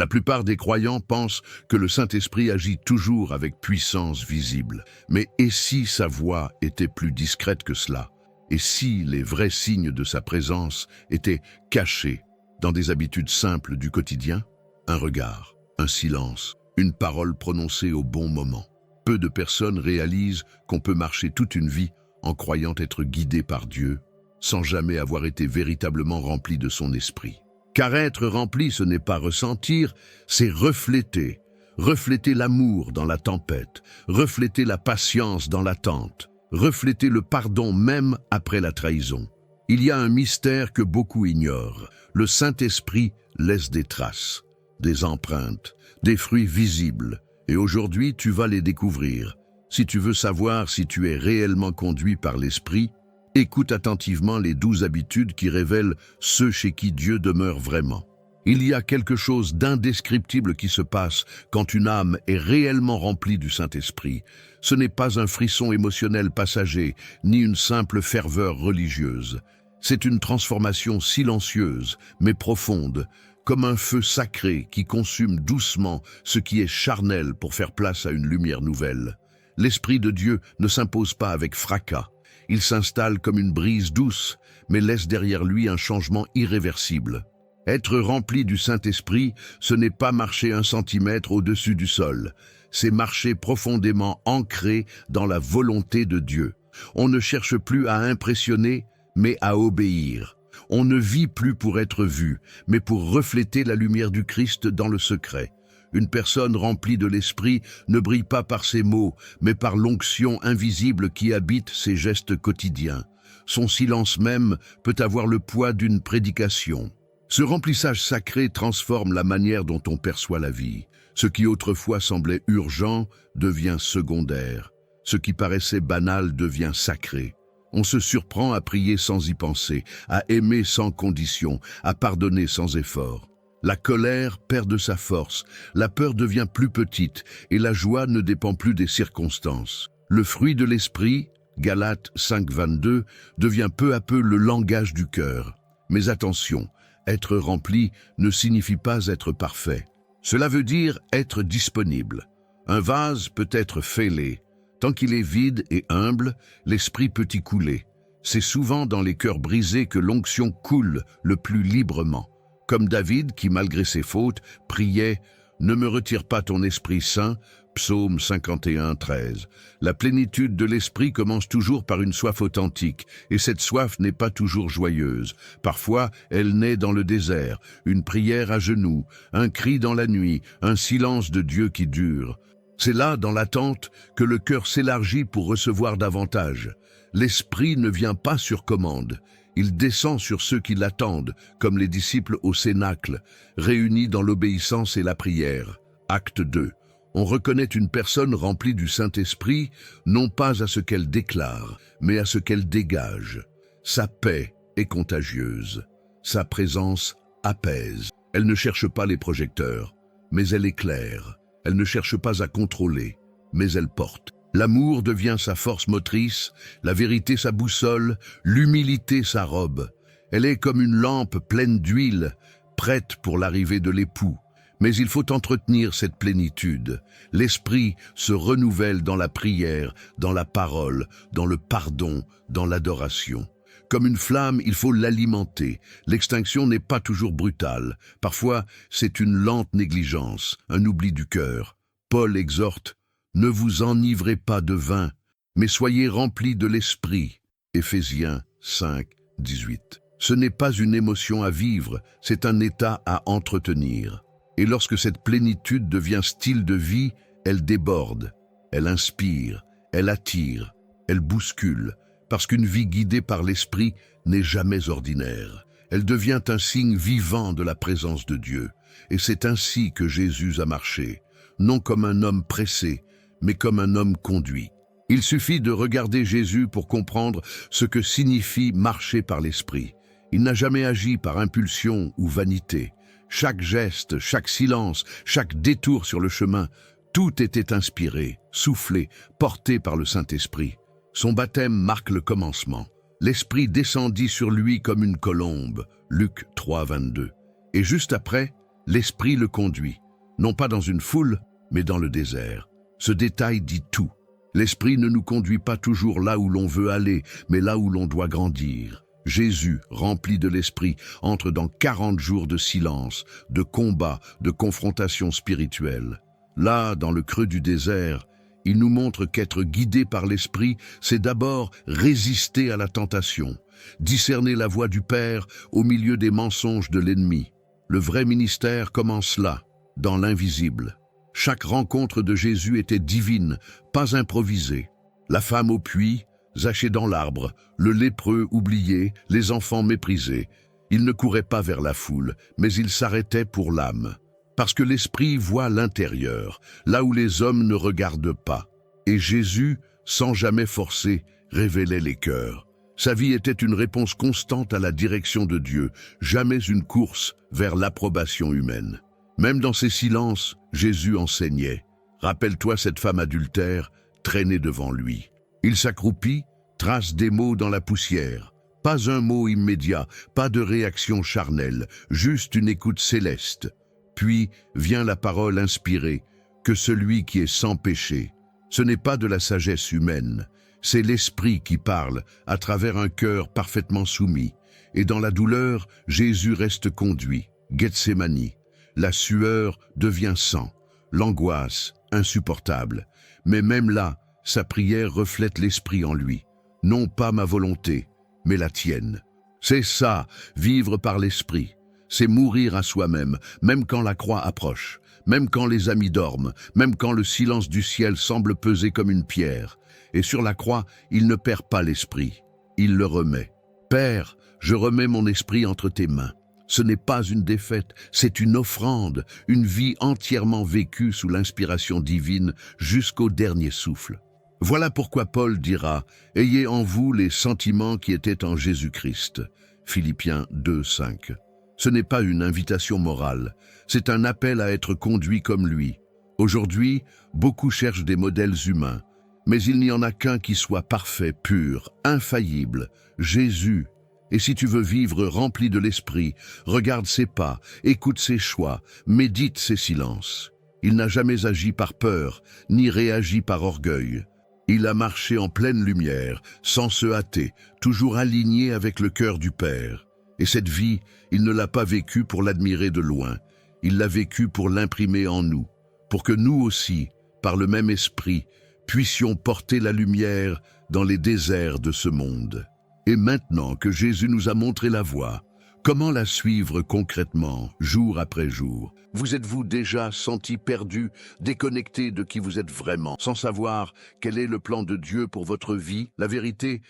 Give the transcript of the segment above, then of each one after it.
La plupart des croyants pensent que le Saint-Esprit agit toujours avec puissance visible. Mais et si sa voix était plus discrète que cela? Et si les vrais signes de sa présence étaient cachés dans des habitudes simples du quotidien? Un regard, un silence, une parole prononcée au bon moment. Peu de personnes réalisent qu'on peut marcher toute une vie en croyant être guidé par Dieu, sans jamais avoir été véritablement rempli de son esprit. Car être rempli, ce n'est pas ressentir, c'est refléter. Refléter l'amour dans la tempête, refléter la patience dans l'attente, refléter le pardon même après la trahison. Il y a un mystère que beaucoup ignorent. Le Saint-Esprit laisse des traces, des empreintes, des fruits visibles. Et aujourd'hui, tu vas les découvrir. Si tu veux savoir si tu es réellement conduit par l'Esprit, écoute attentivement les 12 habitudes qui révèlent ceux chez qui Dieu demeure vraiment. Il y a quelque chose d'indescriptible qui se passe quand une âme est réellement remplie du Saint-Esprit. Ce n'est pas un frisson émotionnel passager, ni une simple ferveur religieuse. C'est une transformation silencieuse, mais profonde, comme un feu sacré qui consume doucement ce qui est charnel pour faire place à une lumière nouvelle. L'Esprit de Dieu ne s'impose pas avec fracas. Il s'installe comme une brise douce, mais laisse derrière lui un changement irréversible. Être rempli du Saint-Esprit, ce n'est pas marcher 1 centimètre au-dessus du sol. C'est marcher profondément ancré dans la volonté de Dieu. On ne cherche plus à impressionner, mais à obéir. On ne vit plus pour être vu, mais pour refléter la lumière du Christ dans le secret. Une personne remplie de l'Esprit ne brille pas par ses mots, mais par l'onction invisible qui habite ses gestes quotidiens. Son silence même peut avoir le poids d'une prédication. Ce remplissage sacré transforme la manière dont on perçoit la vie. Ce qui autrefois semblait urgent devient secondaire. Ce qui paraissait banal devient sacré. On se surprend à prier sans y penser, à aimer sans condition, à pardonner sans effort. La colère perd de sa force, la peur devient plus petite et la joie ne dépend plus des circonstances. Le fruit de l'esprit, Galates 5:22, devient peu à peu le langage du cœur. Mais attention, être rempli ne signifie pas être parfait. Cela veut dire être disponible. Un vase peut être fêlé. Tant qu'il est vide et humble, l'esprit peut y couler. C'est souvent dans les cœurs brisés que l'onction coule le plus librement. Comme David qui, malgré ses fautes, priait « Ne me retire pas ton Esprit Saint » Psaume 51:13. La plénitude de l'esprit commence toujours par une soif authentique, et cette soif n'est pas toujours joyeuse. Parfois, elle naît dans le désert, une prière à genoux, un cri dans la nuit, un silence de Dieu qui dure. C'est là, dans l'attente, que le cœur s'élargit pour recevoir davantage. L'esprit ne vient pas sur commande. Il descend sur ceux qui l'attendent, comme les disciples au Cénacle, réunis dans l'obéissance et la prière. Acte 2. On reconnaît une personne remplie du Saint-Esprit, non pas à ce qu'elle déclare, mais à ce qu'elle dégage. Sa paix est contagieuse. Sa présence apaise. Elle ne cherche pas les projecteurs, mais elle éclaire. Elle ne cherche pas à contrôler, mais elle porte. L'amour devient sa force motrice, la vérité sa boussole, l'humilité sa robe. Elle est comme une lampe pleine d'huile, prête pour l'arrivée de l'époux. Mais il faut entretenir cette plénitude. L'esprit se renouvelle dans la prière, dans la parole, dans le pardon, dans l'adoration. Comme une flamme, il faut l'alimenter. L'extinction n'est pas toujours brutale. Parfois, c'est une lente négligence, un oubli du cœur. Paul exhorte « Ne vous enivrez pas de vin, mais soyez remplis de l'esprit » Éphésiens 5:18. Ce n'est pas une émotion à vivre, c'est un état à entretenir. Et lorsque cette plénitude devient style de vie, elle déborde, elle inspire, elle attire, elle bouscule, parce qu'une vie guidée par l'esprit n'est jamais ordinaire. Elle devient un signe vivant de la présence de Dieu. Et c'est ainsi que Jésus a marché, non comme un homme pressé, mais comme un homme conduit. Il suffit de regarder Jésus pour comprendre ce que signifie marcher par l'esprit. Il n'a jamais agi par impulsion ou vanité. Chaque geste, chaque silence, chaque détour sur le chemin, tout était inspiré, soufflé, porté par le Saint-Esprit. Son baptême marque le commencement. L'Esprit descendit sur lui comme une colombe, Luc 3:22. Et juste après, L'Esprit le conduit, non pas dans une foule, mais dans le désert. Ce détail dit tout. L'Esprit ne nous conduit pas toujours là où l'on veut aller, mais là où l'on doit grandir. Jésus, rempli de l'Esprit, entre dans 40 jours de silence, de combat, de confrontation spirituelle. Là, dans le creux du désert, il nous montre qu'être guidé par l'Esprit, c'est d'abord résister à la tentation, discerner la voie du Père au milieu des mensonges de l'ennemi. Le vrai ministère commence là, dans l'invisible. Chaque rencontre de Jésus était divine, pas improvisée. La femme au puits, Zachée dans l'arbre, le lépreux oublié, les enfants méprisés. Il ne courait pas vers la foule, mais il s'arrêtait pour l'âme. Parce que l'Esprit voit l'intérieur, là où les hommes ne regardent pas. Et Jésus, sans jamais forcer, révélait les cœurs. Sa vie était une réponse constante à la direction de Dieu, jamais une course vers l'approbation humaine. Même dans ses silences, Jésus enseignait. Rappelle-toi cette femme adultère, traînée devant lui. Il s'accroupit, trace des mots dans la poussière. Pas un mot immédiat, pas de réaction charnelle, juste une écoute céleste. Puis vient la parole inspirée, que celui qui est sans péché. Ce n'est pas de la sagesse humaine, c'est l'Esprit qui parle à travers un cœur parfaitement soumis. Et dans la douleur, Jésus reste conduit. Gethsémani. La sueur devient sang, l'angoisse insupportable. Mais même là, sa prière reflète l'Esprit en lui. Non pas ma volonté, mais la tienne. C'est ça, vivre par l'Esprit. C'est mourir à soi-même, même quand la croix approche, même quand les amis dorment, même quand le silence du ciel semble peser comme une pierre. Et sur la croix, il ne perd pas l'Esprit, il le remet. Père, je remets mon esprit entre tes mains. Ce n'est pas une défaite, c'est une offrande, une vie entièrement vécue sous l'inspiration divine jusqu'au dernier souffle. Voilà pourquoi Paul dira « Ayez en vous les sentiments qui étaient en Jésus-Christ » Philippiens 2:5. Ce n'est pas une invitation morale, c'est un appel à être conduit comme lui. Aujourd'hui, beaucoup cherchent des modèles humains, mais il n'y en a qu'un qui soit parfait, pur, infaillible, Jésus. Et si tu veux vivre rempli de l'Esprit, regarde ses pas, écoute ses choix, médite ses silences. Il n'a jamais agi par peur, ni réagi par orgueil. Il a marché en pleine lumière, sans se hâter, toujours aligné avec le cœur du Père. Et cette vie, il ne l'a pas vécue pour l'admirer de loin. Il l'a vécue pour l'imprimer en nous, pour que nous aussi, par le même esprit, puissions porter la lumière dans les déserts de ce monde. Et maintenant que Jésus nous a montré la voie, comment la suivre concrètement, jour après jour? Vous êtes-vous déjà senti perdu, déconnecté de qui vous êtes vraiment, sans savoir quel est le plan de Dieu pour votre vie? La vérité,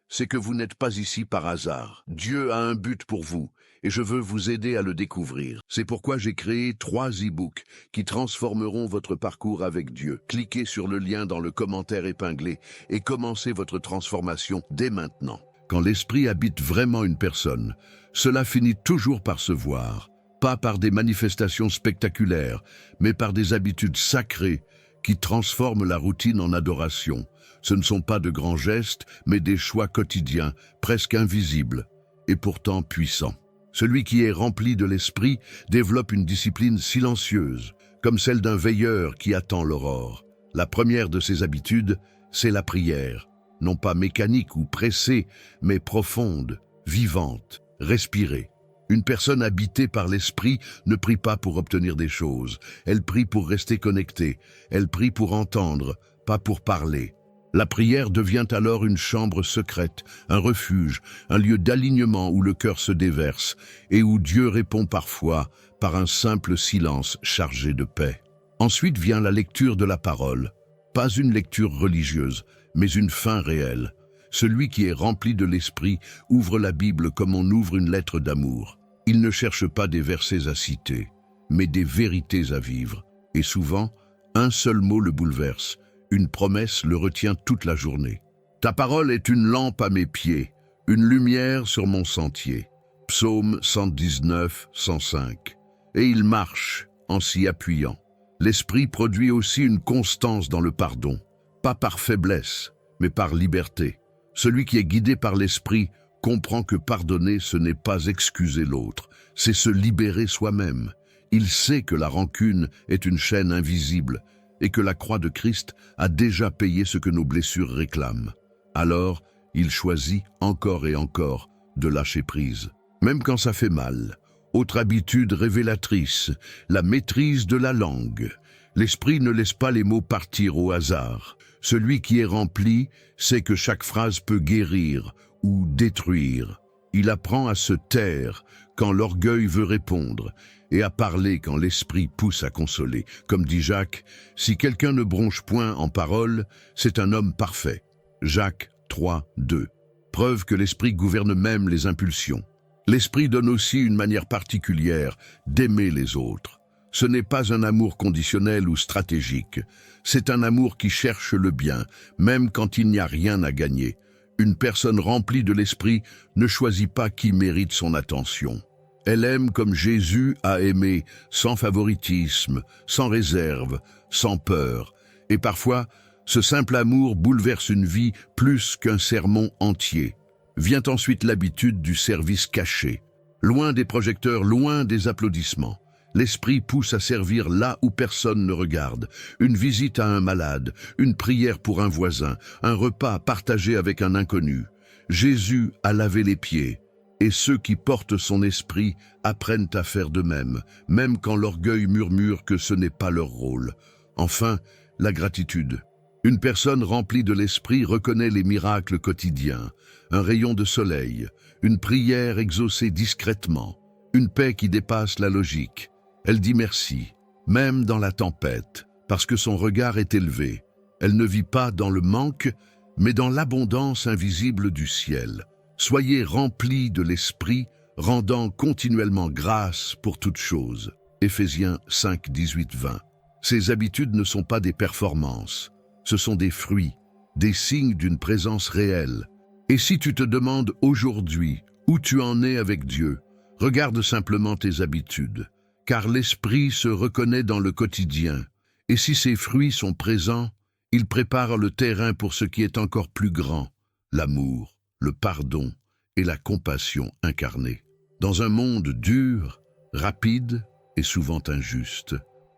c'est que vous n'êtes pas ici par hasard. Dieu a un but pour vous, et je veux vous aider à le découvrir. C'est pourquoi j'ai créé 3 e-books qui transformeront votre parcours avec Dieu. Cliquez sur le lien dans le commentaire épinglé et commencez votre transformation dès maintenant. Quand l'Esprit habite vraiment une personne, cela finit toujours par se voir, pas par des manifestations spectaculaires, mais par des habitudes sacrées qui transforment la routine en adoration. Ce ne sont pas de grands gestes, mais des choix quotidiens, presque invisibles, et pourtant puissants. Celui qui est rempli de l'Esprit développe une discipline silencieuse, comme celle d'un veilleur qui attend l'aurore. La première de ces habitudes, c'est la prière. Non pas mécanique ou pressée, mais profonde, vivante, respirée. Une personne habitée par l'Esprit ne prie pas pour obtenir des choses. Elle prie pour rester connectée. Elle prie pour entendre, pas pour parler. La prière devient alors une chambre secrète, un refuge, un lieu d'alignement où le cœur se déverse et où Dieu répond parfois par un simple silence chargé de paix. Ensuite vient la lecture de la parole. Pas une lecture religieuse, mais une fin réelle. Celui qui est rempli de l'Esprit ouvre la Bible comme on ouvre une lettre d'amour. Il ne cherche pas des versets à citer, mais des vérités à vivre. Et souvent, un seul mot le bouleverse. Une promesse le retient toute la journée. Ta parole est une lampe à mes pieds, une lumière sur mon sentier. Psaume 119, 105. Et il marche en s'y appuyant. L'Esprit produit aussi une constance dans le pardon, pas par faiblesse, mais par liberté. Celui qui est guidé par l'Esprit comprend que pardonner, ce n'est pas excuser l'autre, c'est se libérer soi-même. Il sait que la rancune est une chaîne invisible et que la croix de Christ a déjà payé ce que nos blessures réclament. Alors, il choisit encore et encore de lâcher prise. Même quand ça fait mal. Autre habitude révélatrice, la maîtrise de la langue. L'esprit ne laisse pas les mots partir au hasard. Celui qui est rempli sait que chaque phrase peut guérir ou détruire. Il apprend à se taire quand l'orgueil veut répondre et à parler quand l'esprit pousse à consoler. Comme dit Jacques, si quelqu'un ne bronche point en parole, c'est un homme parfait. Jacques 3, 2. Preuve que l'esprit gouverne même les impulsions. L'esprit donne aussi une manière particulière d'aimer les autres. Ce n'est pas un amour conditionnel ou stratégique. C'est un amour qui cherche le bien, même quand il n'y a rien à gagner. Une personne remplie de l'esprit ne choisit pas qui mérite son attention. Elle aime comme Jésus a aimé, sans favoritisme, sans réserve, sans peur. Et parfois, ce simple amour bouleverse une vie plus qu'un sermon entier. Vient ensuite l'habitude du service caché. Loin des projecteurs, loin des applaudissements. L'esprit pousse à servir là où personne ne regarde. Une visite à un malade, une prière pour un voisin, un repas partagé avec un inconnu. Jésus a lavé les pieds. Et ceux qui portent son esprit apprennent à faire de même, même quand l'orgueil murmure que ce n'est pas leur rôle. Enfin, la gratitude. Une personne remplie de l'esprit reconnaît les miracles quotidiens, un rayon de soleil, une prière exaucée discrètement, une paix qui dépasse la logique. Elle dit merci, même dans la tempête, parce que son regard est élevé. Elle ne vit pas dans le manque, mais dans l'abondance invisible du ciel. Soyez remplis de l'esprit, rendant continuellement grâce pour toutes choses. Éphésiens 5, 18, 20. Ces habitudes ne sont pas des performances. Ce sont des fruits, des signes d'une présence réelle. Et si tu te demandes aujourd'hui où tu en es avec Dieu, regarde simplement tes habitudes, car l'esprit se reconnaît dans le quotidien. Et si ces fruits sont présents, il prépare le terrain pour ce qui est encore plus grand, l'amour, le pardon et la compassion incarnée. Dans un monde dur, rapide et souvent injuste,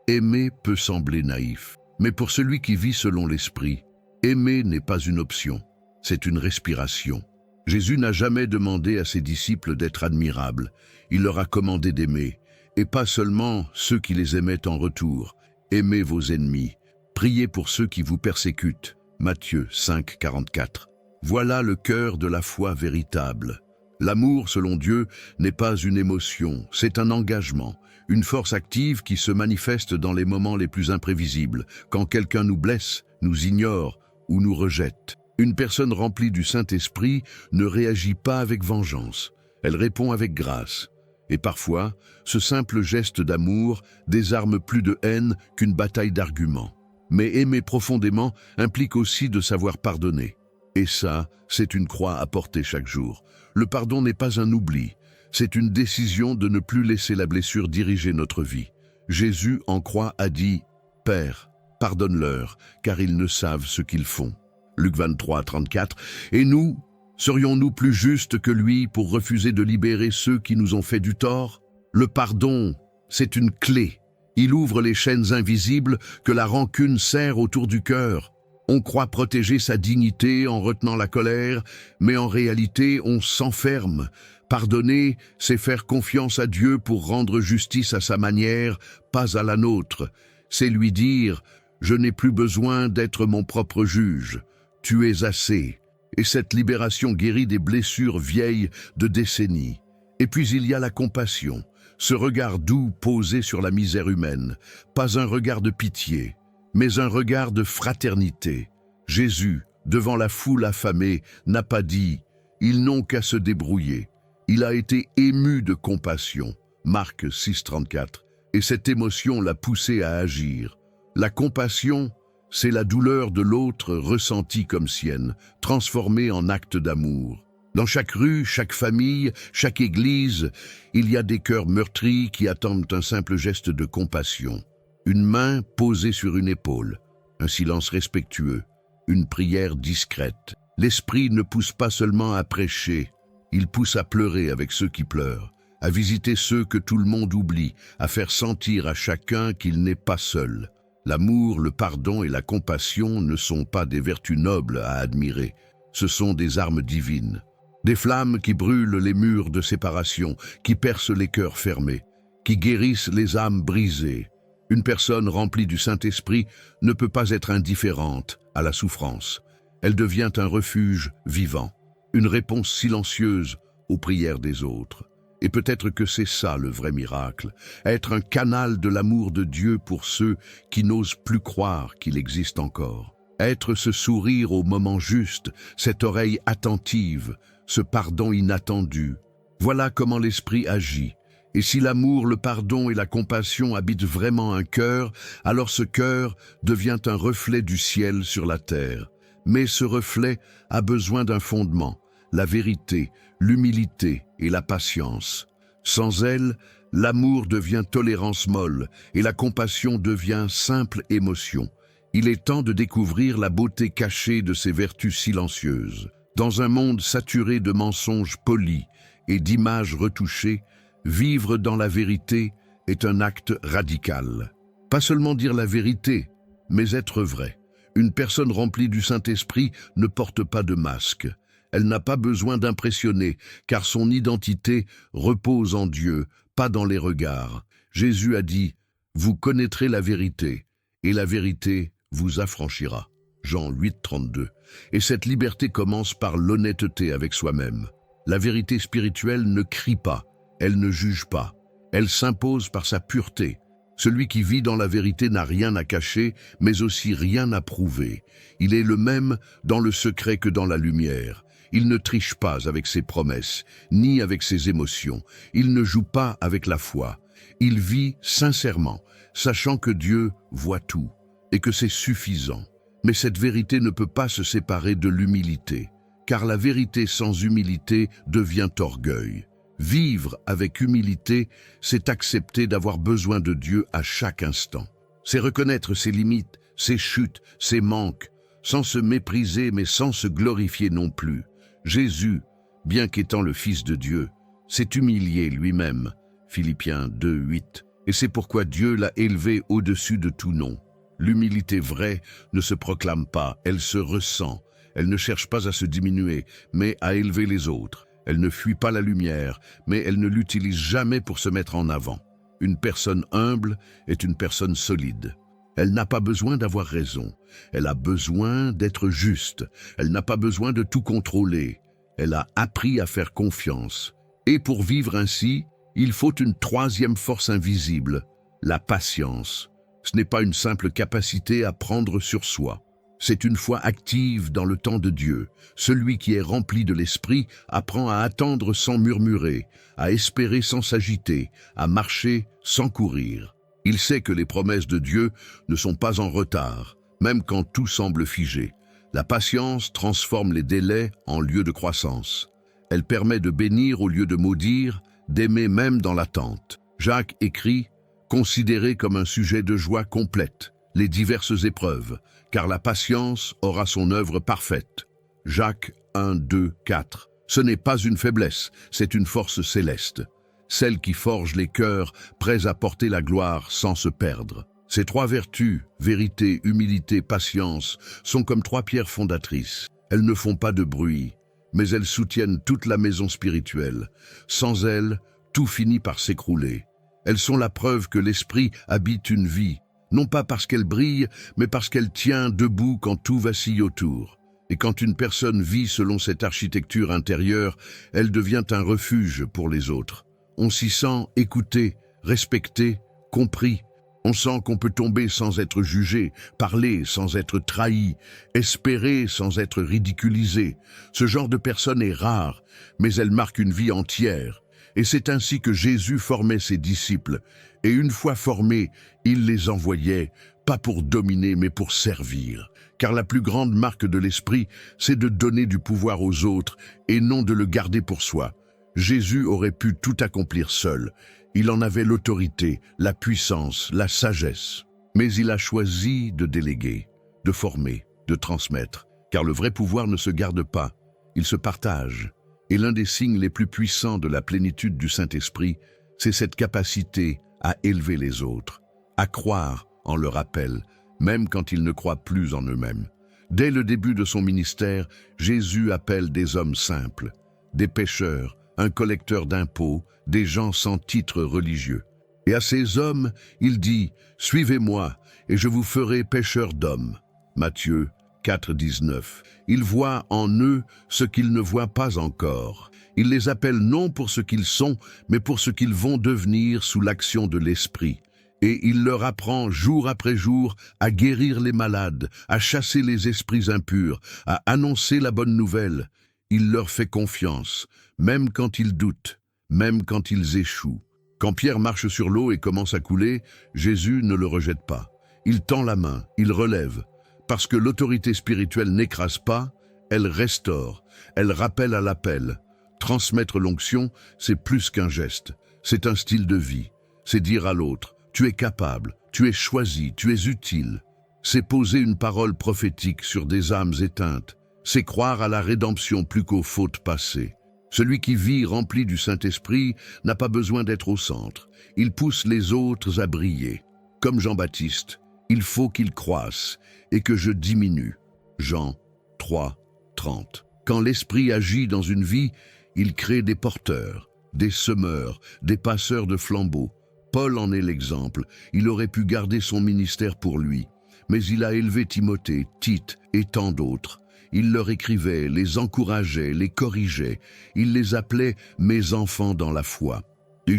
aimer peut sembler naïf. Mais pour celui qui vit selon l'esprit, aimer n'est pas une option, c'est une respiration. Jésus n'a jamais demandé à ses disciples d'être admirables, il leur a commandé d'aimer, et pas seulement ceux qui les aimaient en retour. Aimez vos ennemis, priez pour ceux qui vous persécutent. Matthieu 5, 44. Voilà le cœur de la foi véritable. L'amour, selon Dieu, n'est pas une émotion, c'est un engagement. Une force active qui se manifeste dans les moments les plus imprévisibles, quand quelqu'un nous blesse, nous ignore ou nous rejette. Une personne remplie du Saint-Esprit ne réagit pas avec vengeance, elle répond avec grâce. Et parfois, ce simple geste d'amour désarme plus de haine qu'une bataille d'arguments. Mais aimer profondément implique aussi de savoir pardonner. Et ça, c'est une croix à porter chaque jour. Le pardon n'est pas un oubli. C'est une décision de ne plus laisser la blessure diriger notre vie. Jésus en croix a dit « Père, pardonne-leur, car ils ne savent ce qu'ils font. » Luc 23, 34. Et nous, serions-nous plus justes que lui pour refuser de libérer ceux qui nous ont fait du tort? Le pardon, c'est une clé. Il ouvre les chaînes invisibles que la rancune serre autour du cœur. On croit protéger sa dignité en retenant la colère, mais en réalité, on s'enferme. Pardonner, c'est faire confiance à Dieu pour rendre justice à sa manière, pas à la nôtre. C'est lui dire « Je n'ai plus besoin d'être mon propre juge. Tu es assez. » Et cette libération guérit des blessures vieilles de décennies. Et puis il y a la compassion, ce regard doux posé sur la misère humaine. Pas un regard de pitié, mais un regard de fraternité. Jésus, devant la foule affamée, n'a pas dit « Ils n'ont qu'à se débrouiller ». Il a été ému de compassion, Marc 6, 34, et cette émotion l'a poussé à agir. La compassion, c'est la douleur de l'autre ressentie comme sienne, transformée en acte d'amour. Dans chaque rue, chaque famille, chaque église, il y a des cœurs meurtris qui attendent un simple geste de compassion. Une main posée sur une épaule, un silence respectueux, une prière discrète. L'esprit ne pousse pas seulement à prêcher, il pousse à pleurer avec ceux qui pleurent. à visiter ceux que tout le monde oublie, à faire sentir à chacun qu'il n'est pas seul. L'amour, le pardon et la compassion ne sont pas des vertus nobles à admirer, ce sont des armes divines. Des flammes qui brûlent les murs de séparation, qui percent les cœurs fermés, qui guérissent les âmes brisées. Une personne remplie du Saint-Esprit ne peut pas être indifférente à la souffrance. Elle devient un refuge vivant, une réponse silencieuse aux prières des autres. Et peut-être que c'est ça le vrai miracle, être un canal de l'amour de Dieu pour ceux qui n'osent plus croire qu'il existe encore. Être ce sourire au moment juste, cette oreille attentive, ce pardon inattendu. Voilà comment l'Esprit agit. Et si l'amour, le pardon et la compassion habitent vraiment un cœur, alors ce cœur devient un reflet du ciel sur la terre. Mais ce reflet a besoin d'un fondement, la vérité, l'humilité et la patience. Sans elle, l'amour devient tolérance molle et la compassion devient simple émotion. Il est temps de découvrir la beauté cachée de ces vertus silencieuses. Dans un monde saturé de mensonges polis et d'images retouchées, vivre dans la vérité est un acte radical. Pas seulement dire la vérité, mais être vrai. Une personne remplie du Saint-Esprit ne porte pas de masque. Elle n'a pas besoin d'impressionner, car son identité repose en Dieu, pas dans les regards. Jésus a dit « Vous connaîtrez la vérité, et la vérité vous affranchira ». Jean 8, 32. Et cette liberté commence par l'honnêteté avec soi-même. La vérité spirituelle ne crie pas, elle ne juge pas. Elle s'impose par sa pureté. Celui qui vit dans la vérité n'a rien à cacher, mais aussi rien à prouver. Il est le même dans le secret que dans la lumière. Il ne triche pas avec ses promesses, ni avec ses émotions. Il ne joue pas avec la foi. Il vit sincèrement, sachant que Dieu voit tout et que c'est suffisant. Mais cette vérité ne peut pas se séparer de l'humilité, car la vérité sans humilité devient orgueil. Vivre avec humilité, c'est accepter d'avoir besoin de Dieu à chaque instant. C'est reconnaître ses limites, ses chutes, ses manques, sans se mépriser mais sans se glorifier non plus. Jésus, bien qu'étant le Fils de Dieu, s'est humilié lui-même, Philippiens 2, 8, et c'est pourquoi Dieu l'a élevé au-dessus de tout nom. L'humilité vraie ne se proclame pas, elle se ressent. Elle ne cherche pas à se diminuer, mais à élever les autres. Elle ne fuit pas la lumière, mais elle ne l'utilise jamais pour se mettre en avant. Une personne humble est une personne solide. Elle n'a pas besoin d'avoir raison. Elle a besoin d'être juste. Elle n'a pas besoin de tout contrôler. Elle a appris à faire confiance. Et pour vivre ainsi, il faut une troisième force invisible, la patience. Ce n'est pas une simple capacité à prendre sur soi. C'est une foi active dans le temps de Dieu. Celui qui est rempli de l'Esprit apprend à attendre sans murmurer, à espérer sans s'agiter, à marcher sans courir. Il sait que les promesses de Dieu ne sont pas en retard, même quand tout semble figé. La patience transforme les délais en lieu de croissance. Elle permet de bénir au lieu de maudire, d'aimer même dans l'attente. Jacques écrit « Considérez comme un sujet de joie complète les diverses épreuves, car la patience aura son œuvre parfaite. » Jacques 1, 2, 4. Ce n'est pas une faiblesse, c'est une force céleste. Celle qui forge les cœurs, prêts à porter la gloire sans se perdre. Ces trois vertus, vérité, humilité, patience, sont comme trois pierres fondatrices. Elles ne font pas de bruit, mais elles soutiennent toute la maison spirituelle. Sans elles, tout finit par s'écrouler. Elles sont la preuve que l'esprit habite une vie, non pas parce qu'elle brille, mais parce qu'elle tient debout quand tout vacille autour. Et quand une personne vit selon cette architecture intérieure, elle devient un refuge pour les autres. On s'y sent écouté, respecté, compris. On sent qu'on peut tomber sans être jugé, parler sans être trahi, espérer sans être ridiculisé. Ce genre de personne est rare, mais elle marque une vie entière. Et c'est ainsi que Jésus formait ses disciples. Et une fois formés, il les envoyait, pas pour dominer, mais pour servir. Car la plus grande marque de l'esprit, c'est de donner du pouvoir aux autres et non de le garder pour soi. Jésus aurait pu tout accomplir seul. Il en avait l'autorité, la puissance, la sagesse. Mais il a choisi de déléguer, de former, de transmettre. Car le vrai pouvoir ne se garde pas, il se partage. Et l'un des signes les plus puissants de la plénitude du Saint-Esprit, c'est cette capacité à élever les autres, à croire en leur appel, même quand ils ne croient plus en eux-mêmes. Dès le début de son ministère, Jésus appelle des hommes simples, des pêcheurs, un collecteur d'impôts, des gens sans titre religieux. Et à ces hommes, il dit « Suivez-moi, et je vous ferai pêcheurs d'hommes ». Matthieu 4, 19. Il voit en eux ce qu'ils ne voient pas encore. Il les appelle non pour ce qu'ils sont, mais pour ce qu'ils vont devenir sous l'action de l'Esprit. Et il leur apprend jour après jour à guérir les malades, à chasser les esprits impurs, à annoncer la bonne nouvelle. Il leur fait confiance, même quand ils doutent, même quand ils échouent. Quand Pierre marche sur l'eau et commence à couler, Jésus ne le rejette pas. Il tend la main, il relève. Parce que l'autorité spirituelle n'écrase pas, elle restaure, elle rappelle à l'appel. Transmettre l'onction, c'est plus qu'un geste, c'est un style de vie. C'est dire à l'autre, tu es capable, tu es choisi, tu es utile. C'est poser une parole prophétique sur des âmes éteintes. C'est croire à la rédemption plus qu'aux fautes passées. Celui qui vit rempli du Saint-Esprit n'a pas besoin d'être au centre. Il pousse les autres à briller. Comme Jean-Baptiste, il faut qu'il croisse et que je diminue. Jean 3, 30. Quand l'Esprit agit dans une vie, il crée des porteurs, des semeurs, des passeurs de flambeaux. Paul en est l'exemple. Il aurait pu garder son ministère pour lui, mais il a élevé Timothée, Tite et tant d'autres. Il leur écrivait, les encourageait, les corrigeait. Il les appelait « mes enfants dans la foi ». Et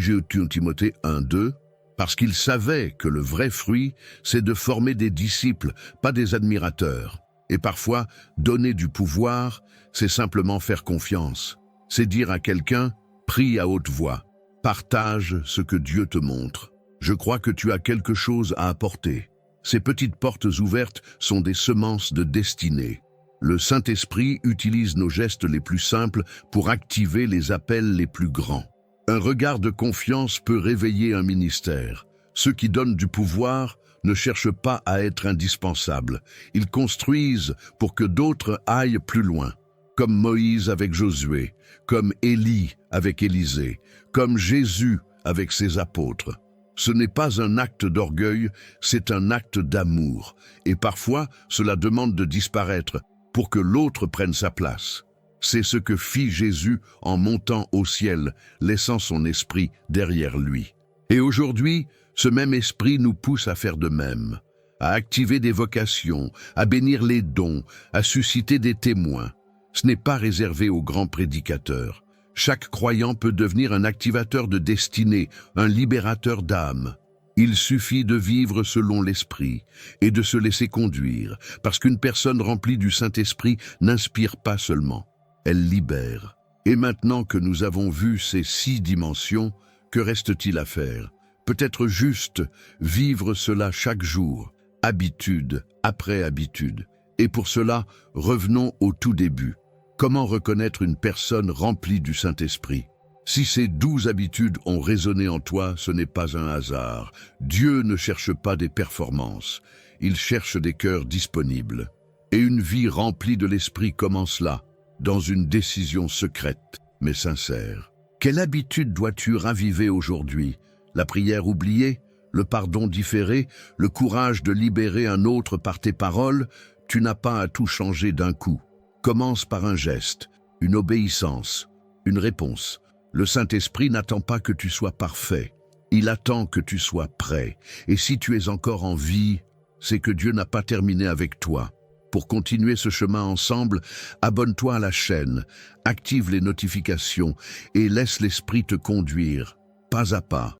Timothée 1, 2, parce qu'il savait que le vrai fruit, c'est de former des disciples, pas des admirateurs. Et parfois, donner du pouvoir, c'est simplement faire confiance. C'est dire à quelqu'un « prie à haute voix ». Partage ce que Dieu te montre. Je crois que tu as quelque chose à apporter. Ces petites portes ouvertes sont des semences de destinée. Le Saint-Esprit utilise nos gestes les plus simples pour activer les appels les plus grands. Un regard de confiance peut réveiller un ministère. Ceux qui donnent du pouvoir ne cherchent pas à être indispensables. Ils construisent pour que d'autres aillent plus loin. Comme Moïse avec Josué, comme Élie avec Élisée, comme Jésus avec ses apôtres. Ce n'est pas un acte d'orgueil, c'est un acte d'amour. Et parfois, cela demande de disparaître pour que l'autre prenne sa place. C'est ce que fit Jésus en montant au ciel, laissant son esprit derrière lui. Et aujourd'hui, ce même esprit nous pousse à faire de même, à activer des vocations, à bénir les dons, à susciter des témoins. Ce n'est pas réservé aux grands prédicateurs. Chaque croyant peut devenir un activateur de destinée, un libérateur d'âme. Il suffit de vivre selon l'Esprit et de se laisser conduire, parce qu'une personne remplie du Saint-Esprit n'inspire pas seulement, elle libère. Et maintenant que nous avons vu ces 6 dimensions, que reste-t-il à faire? Peut-être juste vivre cela chaque jour, habitude après habitude. Et pour cela, revenons au tout début. Comment reconnaître une personne remplie du Saint-Esprit? Si ces 12 habitudes ont résonné en toi, ce n'est pas un hasard. Dieu ne cherche pas des performances, il cherche des cœurs disponibles. Et une vie remplie de l'Esprit commence là, dans une décision secrète, mais sincère. Quelle habitude dois-tu raviver aujourd'hui? La prière oubliée? Le pardon différé? Le courage de libérer un autre par tes paroles? Tu n'as pas à tout changer d'un coup. Commence par un geste, une obéissance, une réponse. Le Saint-Esprit n'attend pas que tu sois parfait. Il attend que tu sois prêt. Et si tu es encore en vie, c'est que Dieu n'a pas terminé avec toi. Pour continuer ce chemin ensemble, abonne-toi à la chaîne, active les notifications et laisse l'Esprit te conduire, pas à pas,